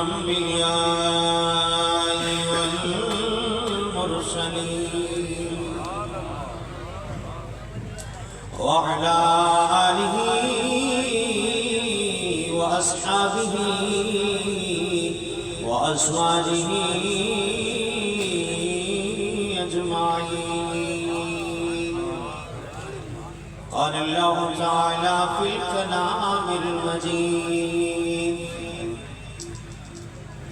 الأنبياء والمرسلين وعلى آله وأصحابه وأزواجه أجمعين. قال الله تعالى في الكلام المجيد: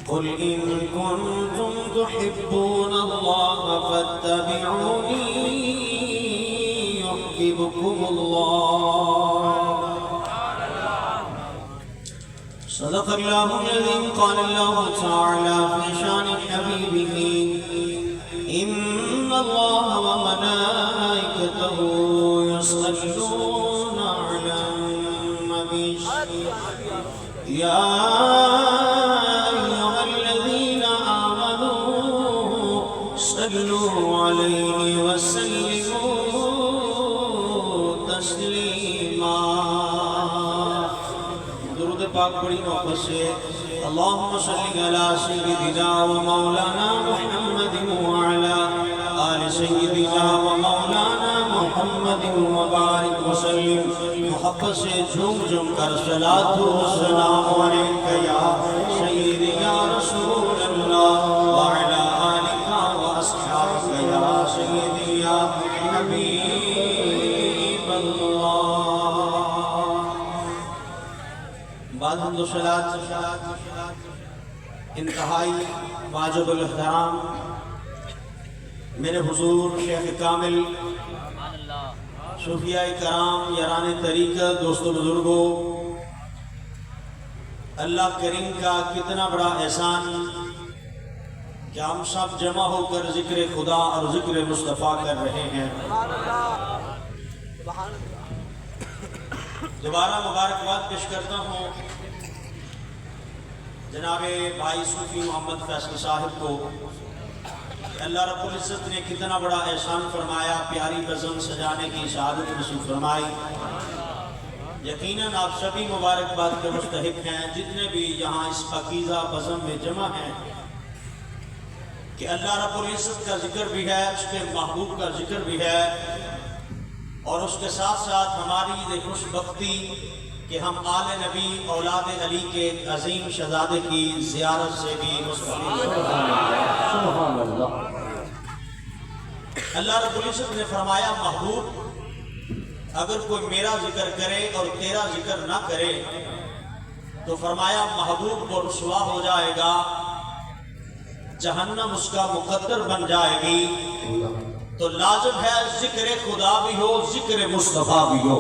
قل إن كنتم تحبون الله فاتبعوني يحببكم الله. صدق الله العظيم. قال الله تعالى في شان حبيبه: إن الله وملائكته يصلون على النبي يا أيها الذين آمنوا صلوا عليه وسلموا تسليما. درود پاک بڑی محبت سے اللہم صلی علی سیدنا و مولانا محمد وعلا آل سیدنا و مولانا محمد وبارک وسلم. محبت سے جھوم جھوم کر صلاۃ و سلام علیکہ یا سیدی یا رسول اللہ وعلا آلہ و اصحابہ یا سیدی یا حبیب اللہ. بعد حمد و صلاۃ انتہائی واجب الاحترام میرے حضور شیخ کامل صوفیاء کرام یاران طریقت دوستو بزرگوں، اللہ کریم کا کتنا بڑا احسان کہ ہم سب جمع ہو کر ذکر خدا اور ذکر مصطفیٰ کر رہے ہیں. دوبارہ مبارکباد پیش کرتا ہوں جناب بھائی صوفی محمد فیصل صاحب کو. اللہ رب العزت نے کتنا بڑا احسان فرمایا، پیاری بزم سجانے کی سعادت نصیب فرمائی. یقیناً آپ سبھی مبارکباد کے مستحق ہیں جتنے بھی یہاں اس پاکیزہ بزم میں جمع ہیں، کہ اللہ رب العزت کا ذکر بھی ہے، اس کے محبوب کا ذکر بھی ہے، اور اس کے ساتھ ساتھ ہماری یہ خوش بختی کہ ہم آل نبی اولاد علی کے عظیم شہزادے کی زیارت سے بھی مستفید ہیں. سبحان اللہ. اللہ رب العزت نے فرمایا محبوب اگر کوئی میرا ذکر کرے اور تیرا ذکر نہ کرے تو فرمایا محبوب کو رسوا ہو جائے گا، جہنم اس کا مقدر بن جائے گی. تو لازم ہے ذکر خدا بھی ہو، ذکر مصطفیٰ بھی ہو.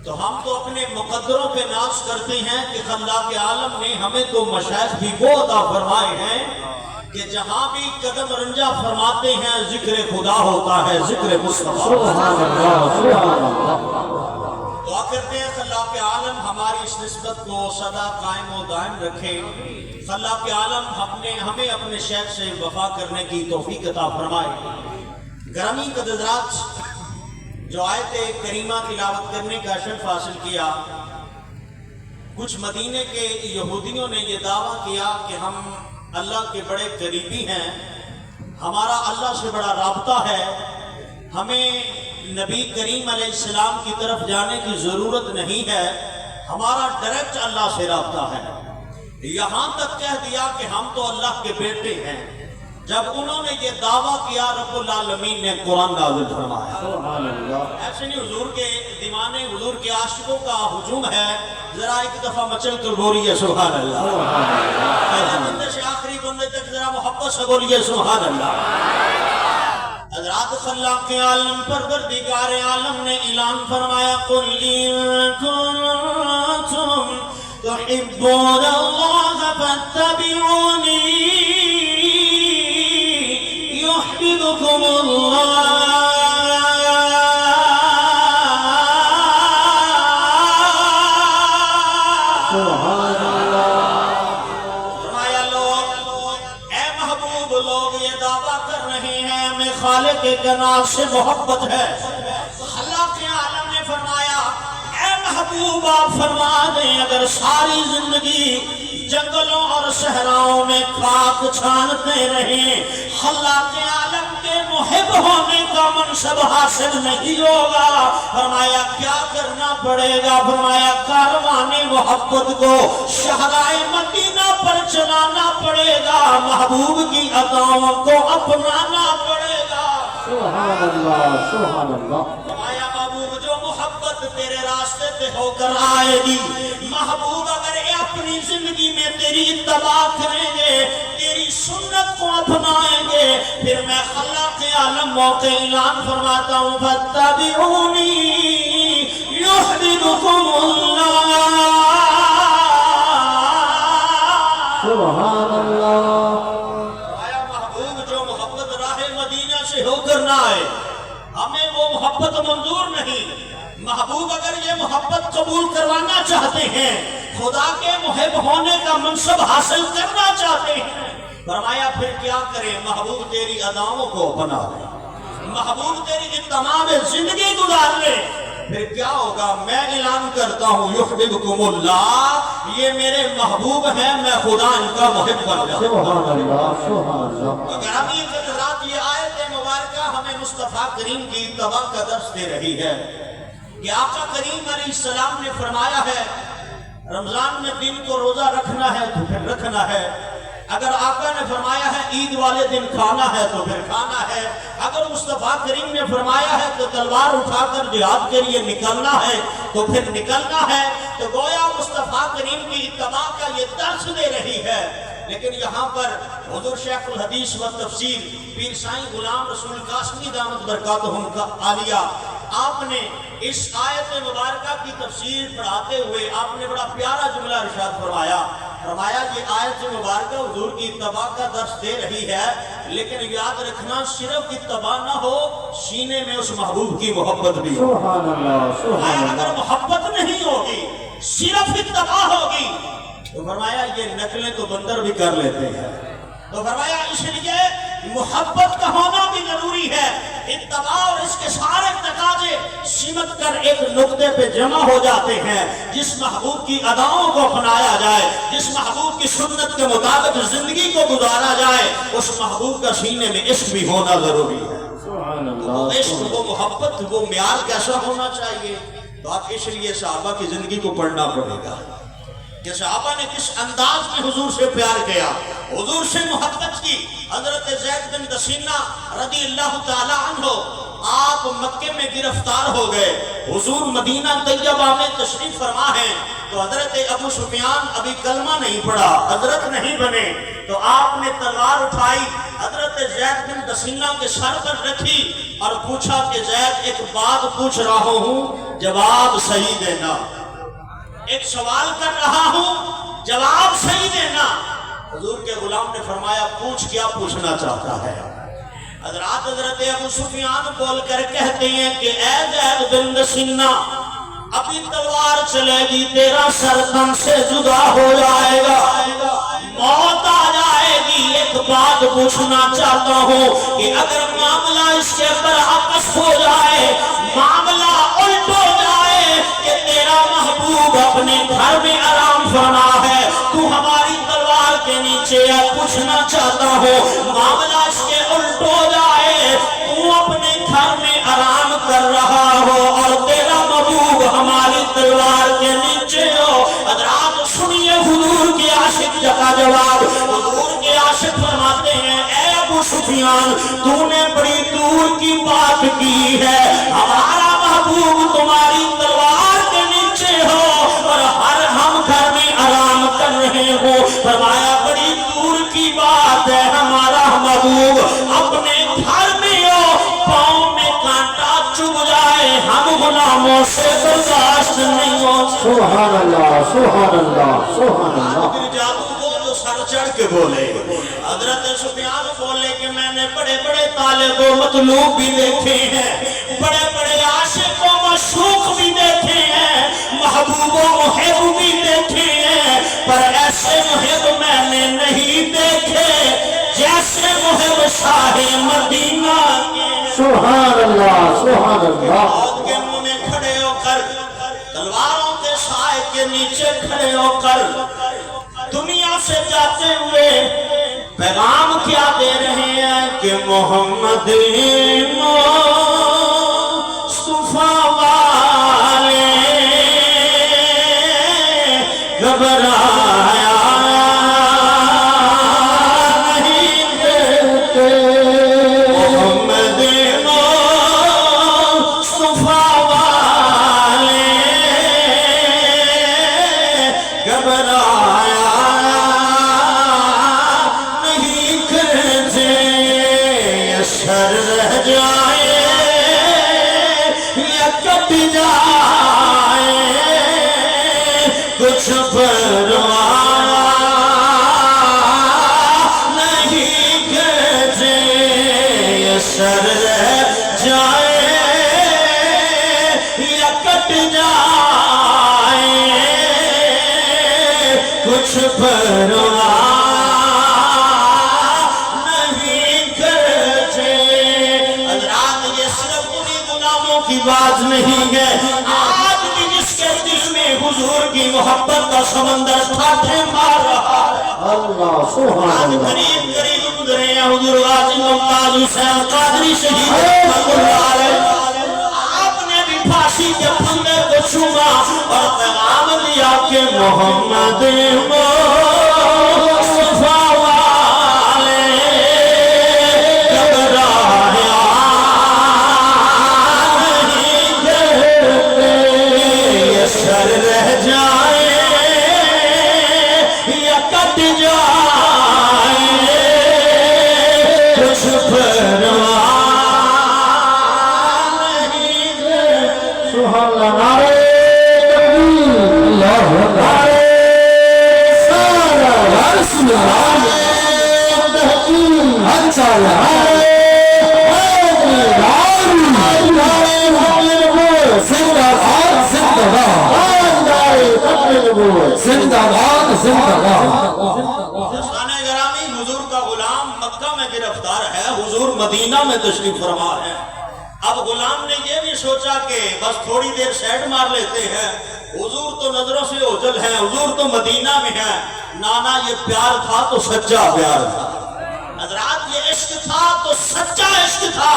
تو ہم تو اپنے مقدروں پہ ناز کرتے ہیں کہ خلاق عالم نے ہمیں تو مشائخ بھی وہ عطا فرمائے ہیں کہ جہاں بھی قدم رنجا فرماتے ہیں ذکر خدا ہوتا ہے، ذکر مصطفیٰ. سبحان اللہ. دعا کرتے ہیں خلاق عالم ہماری اس نسبت کو سدا قائم و دائم رکھے. خلاق عالم ہمیں اپنے شیخ سے وفا کرنے کی توفیق عطا فرمائے. گرامی قدرات، جو آیت کریمہ تلاوت کرنے کا شرف حاصل کیا، کچھ مدینے کے یہودیوں نے یہ دعویٰ کیا کہ ہم اللہ کے بڑے قریبی ہیں، ہمارا اللہ سے بڑا رابطہ ہے، ہمیں نبی کریم علیہ السلام کی طرف جانے کی ضرورت نہیں ہے، ہمارا ڈائریکٹ اللہ سے رابطہ ہے. یہاں تک کہہ دیا کہ ہم تو اللہ کے بیٹے ہیں. جب انہوں نے یہ دعویٰ کیا رب العالمین نے قرآن نازل فرمایا. ایسے نہیں، حضور کے دیوانے، حضور کے عاشقوں کا ہجوم ہے. ذرا ایک دفعہ مچل کر بولیے سبحان اللہ. پہلے بندے سے آخری بندے تک ذرا محبت سے بولیے سبحان اللہ. حضرات خلاق عالم پروردگار عالم نے اعلان فرمایا قل ان کنتم تحبون اللہ فاتبعونی يحببكم الله. سبحان اللہ. فرمایا لوگ، اے محبوب لوگ یہ دعویٰ کر رہے ہیں ہمیں خالق کائنات سے محبت ہے. خلاق عالم نے فرمایا اے محبوب محبوب آپ فرما دیں اگر ساری زندگی جنگلوں اور صحراؤں میں خاک چھانتے رہیں خلاق عالم کے محب ہونے کا منصب حاصل نہیں ہوگا. فرمایا کیا کرنا پڑے گا؟ فرمایا کاروان محبت کو شہرائے مدینہ پر چلانا پڑے گا، محبوب کی عطاؤں کو اپنانا پڑے گا. سبحان اللہ سبحان اللہ. فرمایا محبوب جو محبت تیرے راستے پہ ہو کر آئے گی، محبوب اگر اپنی زندگی میں تیری اتباع کریں گے، تیری سنت کو اپنائیں گے، پھر میں خلاق عالم موقع اعلان فرماتا ہوں فاتبعونی یحببکم اللہ. سبحان اللہ. آیا محبوب جو محبت راہ مدینہ سے ہو کر نہ آئے، ہمیں وہ محبت منظور نہیں. محبوب اگر یہ محبت قبول کروانا چاہتے ہیں، خدا کے محب ہونے کا منصب حاصل کرنا چاہتے ہیں، فرمایا پھر کیا کریں؟ محبوب تیری اداؤں کو اپنا لے، محبوب تیری تمام زندگی گزار لے. پھر کیا ہوگا؟ میں اعلان کرتا ہوں یحببکم اللہ، یہ میرے محبوب ہیں، میں خدا ان کا محب بن جاؤں. سبحان اللہ سبحان اللہ. اگر ہمیں حضرات یہ آیت مبارکہ ہمیں مصطفیٰ کریم کی اتباع کا درس دے رہی ہے کہ آقا کریم علیہ السلام نے فرمایا ہے رمضان میں دن کو روزہ رکھنا ہے تو پھر رکھنا ہے. اگر آقا نے فرمایا ہے عید والے دن کھانا ہے تو پھر کھانا ہے. اگر مصطفیٰ کریم نے فرمایا ہے کہ تلوار اٹھا کر جہاد کے لیے نکلنا ہے تو پھر نکلنا ہے. تو گویا مصطفیٰ کریم کی اتباع کا یہ درس دے رہی ہے. لیکن یہاں پر حضور شیخ الحدیث و تفسیر پیر سائیں غلام رسول قاسمی دامت برکاتہم کا عالیہ، آپ نے اس آیت مبارکہ کی تفسیر پڑھاتے ہوئے آپ نے بڑا پیارا جملہ ارشاد فرمایا. فرمایا یہ آیت مبارکہ حضور کی اتباع کا درس دے رہی ہے، لیکن یاد رکھنا صرف اتباع نہ ہو، سینے میں اس محبوب کی محبت بھی ہو. سبحان اللہ سبحان اللہ. اگر محبت نہیں ہوگی، صرف اتباع ہوگی، تو فرمایا یہ نقلیں تو بندر بھی کر لیتے ہیں. تو فرمایا اس لیے محبت کا ہونا بھی ضروری ہے. اتباع اور اس کے سارے تقاضے سمٹ کر ایک نقطے پہ جمع ہو جاتے ہیں. جس محبوب کی اداؤں کو اپنایا جائے، جس محبوب کی سنت کے مطابق زندگی کو گزارا جائے، اس محبوب کا سینے میں عشق بھی ہونا ضروری ہے. سبحان وہ اللہ. عشق، وہ محبت، وہ معیار کیسا ہونا چاہیے؟ تو آپ اس لیے صحابہ کی زندگی کو پڑھنا پڑے گا کہ صحابہ نے کس انداز میں حضور سے پیار کیا، حضور سے محبت کی. حضرت زید بن دسینہ رضی اللہ تعالی عنہ آپ مکے میں گرفتار ہو گئے، حضور مدینہ طیبہ میں تشریف فرما ہے. تو حضرت ابو سفیان ابھی کلمہ نہیں پڑھا، حضرت نہیں بنے، تو آپ نے تلوار اٹھائی، حضرت زید بن دسینہ کے سر پر رکھی اور پوچھا کہ زید ایک بات پوچھ رہا ہوں، جواب صحیح دینا. ایک سوال کر رہا ہوں، جواب صحیح دینا. حضور کے غلام نے فرمایا پوچھ، کیا پوچھنا چاہتا ہے؟ حضرت ابو سفیان بول کر کہتے ہیں کہ اے زید بن دسینہ، ابھی تلوار چلے گی، تیرا سر تن سے جدا ہو جائے گا، موت آ جائے گی. ایک بات پوچھنا چاہتا ہوں کہ اگر معاملہ اس کے برعکس ہو جائے، معاملہ الٹ ہو جائے کہ تیرا محبوب اپنے گھر میں آرام فرما ہے، تو ہماری تلوار کے نیچے ہے، پوچھنا چاہتا ہوں معاملہ اس کے الٹ ہو جائے، تو اپنے گھر میں آرام کر رہا ہو اور تیرا محبوب ہماری تلوار کے نیچے ہو. حضرات سنیے حضور کے عاشق کا جواب. حضور کے عاشق فرماتے ہیں اے ابو سفیان، تو نے بڑی دور کی بات کی ہے، ہمارا محبوب تمہاری تلوار کے نیچے ہو اور ہر ہم گھر میں آرام کر رہے ہو. فرمایا بڑی دور کی بات ہے، ہمارا محبوب اپنے گھر میں ہو، پاؤں میں کانٹا چبھ جائے، ہم غلاموں سے برداشت نہیں ہو. سبحان اللہ سبحان اللہ سبحان اللہ. جادو جو سر چڑھ کے بولے. حضرت سفیان بولے کہ میں نے بڑے بڑے طالب و مطلوب بھی دیکھے ہیں، بڑے بڑے عاشق و مشوق بھی دیکھے ہیں، محبوب و محب بھی دیکھے ہیں، پر ایسے محب میں نے نہیں دیکھے جیسے محب شاہ مدینہ کے. سبحان اللہ سبحان اللہ. موت کے منہ میں کھڑے ہو کر تلواروں کے یہ نیچے کھڑے ہو کر دنیا سے جاتے ہوئے پیغام کیا دے رہے ہیں کہ محمد مصطفیٰ والے گھبرایا کچھ پرواہ نہیں کرتے یہ سر رہ جائے یا کٹ جائے کچھ پرواہ نہیں کرتے حضرات یہ صرف انہیں غلاموں کی بات نہیں ہے حضور کی محبت کا سمندر ٹھاٹھے مار رہا ہے اللہ سبحان اللہ قریب قریب گزرے ہیں حضور غازی ممتاز حسین قادری شہید رحمۃ اللہ علیہ آپ نے بھی پھانسی کے پھندے کو چھوما اور پیغام دیا کہ محمد مصطفیٰ والے گھبرایا نہیں کرتے یہ سر رہ جائے یا کٹ جائے کچھ پرواہ نہیں کرتے سبحان اللہ نعرہ تکبیر اللہ نعرہ سارا رسول اللہ تحقیق اچھا زندہ باد زندہ باد دوستان گرامی حضور کا غلام مکہ میں گرفتار ہے حضور مدینہ میں تشریف فرما ہے اب غلام نے یہ نہیں سوچا کہ بس تھوڑی دیر سیڈ مار لیتے ہیں حضور تو نظروں سے اوجھل ہیں حضور تو مدینہ میں ہیں نانا یہ پیار تھا تو سچا پیار تھا حضرات یہ عشق تھا تو سچا عشق تھا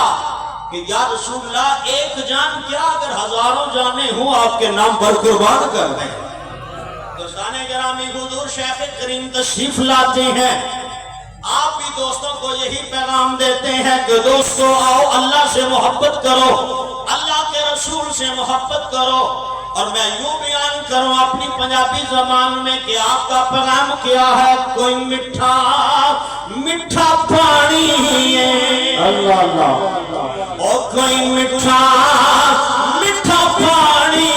کہ یا رسول اللہ ایک جان کیا اگر ہزاروں جانیں ہوں آپ کے نام پر قربان کر دیں دوستان گرامی حضور شیخ کریم تشریف لاتے ہیں آپ بھی دوستوں کو یہی پیغام دیتے ہیں کہ دوستو آؤ اللہ سے محبت کرو اللہ کے رسول سے محبت کرو اور میں یوں بیان کروں اپنی پنجابی زبان میں کہ آپ کا پیغام کیا ہے کوئی میٹھا میٹھا پانی ہے اللہ اللہ اور کوئی میٹھا میٹھا پانی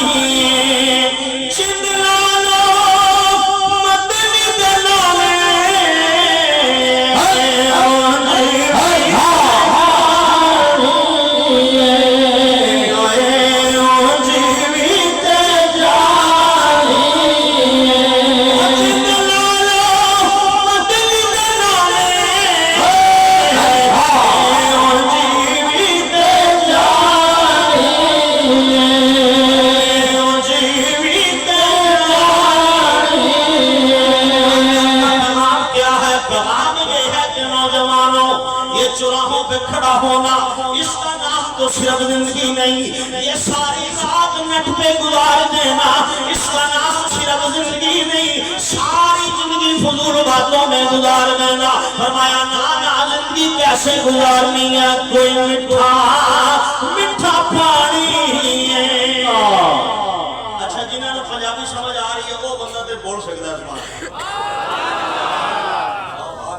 صرف زندگی نہیں یہ ساری رات نیٹ پہ گزار دینا اس کا نام صرف زندگی نہیں ساری زندگی فضول باتوں میں گزار دینا فرمایا نانا زندگی کیسے گزارنی ہے کوئی میٹھا میٹھا پانی ہے اچھا جنہوں نے پنجابی سمجھ آ رہی ہے وہ بندہ تے بول سکتا ہے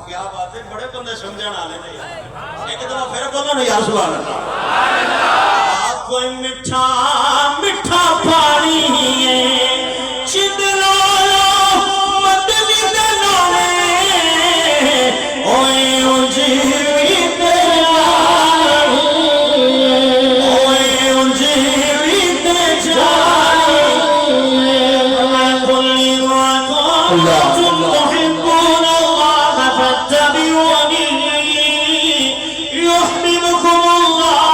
کیا بات ہے بڑے بندے سمجھن والے نے ایک دفعہ پھر بولو نا یار سبحان اللہ کوئی میٹھا میٹھا پانی ہے چندلو مدنی دلانے اوئے اجیوی دلانے اوئے اجیوی دلانے میں کلی وانو تم تحبون اللہ فاتبعونی يحببكم الله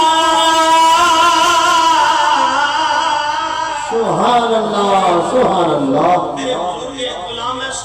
سبحان اللہ سبحان اللہ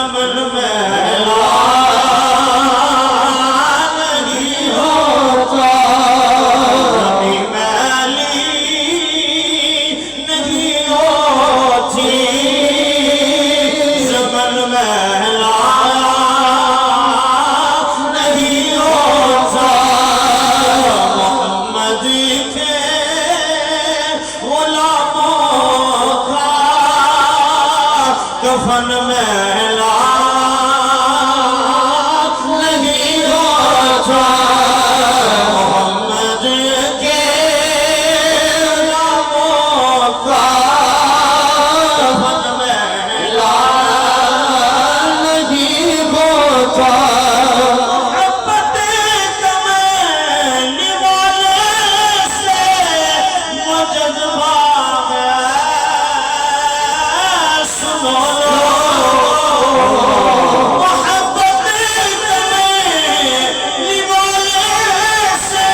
زمن میلا نہیں ہوتا کبھی میلی نہیں ہوتی زمن میلا نہیں ہوتا محمد کے غلاموں کا کفن میلا نہیں ہوتا محمد کے غلاموں کا کفن میلا نہیں ہوتا محبت کمانے والے سے وہ جذبہ ہے سنو محبت کمانے والے سے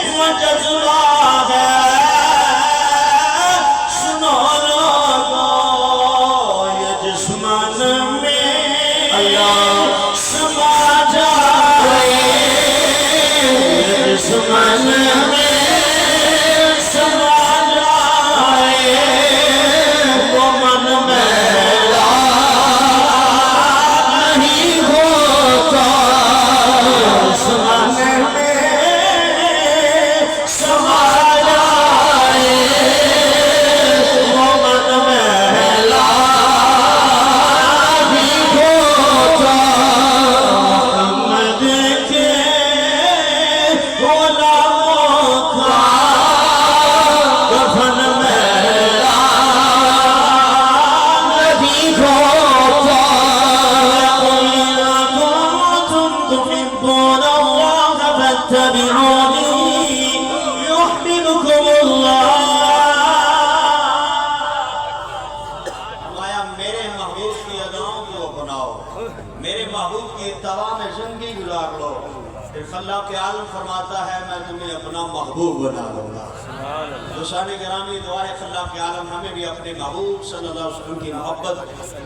وہ جذبہ ہے سنو لوگو یہ جسمن میں سما جائے یہ جسمن میں سما جائے وہ من میلا نہیں ہوتا جسمن میں سما جائے وہ من میلا نہیں ہوتا محمد کے غلاموں کا کفن میلا نہیں ہوتا قل إن كنتم تحبون الله فاتبعوني يحببكم الله فرمایا میرے محبوب کی اداؤں کو اپناؤ میرے محبوب کی اتباع میں زندگی گزار لو پھر خلاق عالم فرماتا ہے میں تمہیں اپنا محبوب بنا لوں گا دوستان گرامی دعا ہے خلاق عالم ہمیں بھی اپنے محبوب صلی اللہ علیہ وسلم کی محبت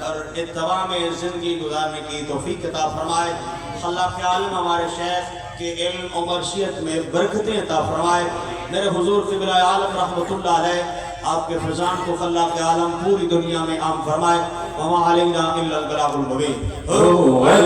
اور اتباع میں زندگی گزارنے کی توفیق عطا فرمائے خلاق عالم ہمارے شیخ کے علم و مرثیت میں برکتیں عطا فرمائے میرے حضور قبلہ عالم رحمۃ اللہ علیہ آپ کے فیضان کو خلاق عالم پوری دنیا میں عام فرمائے وما علینا الا البلاغ المبین Allah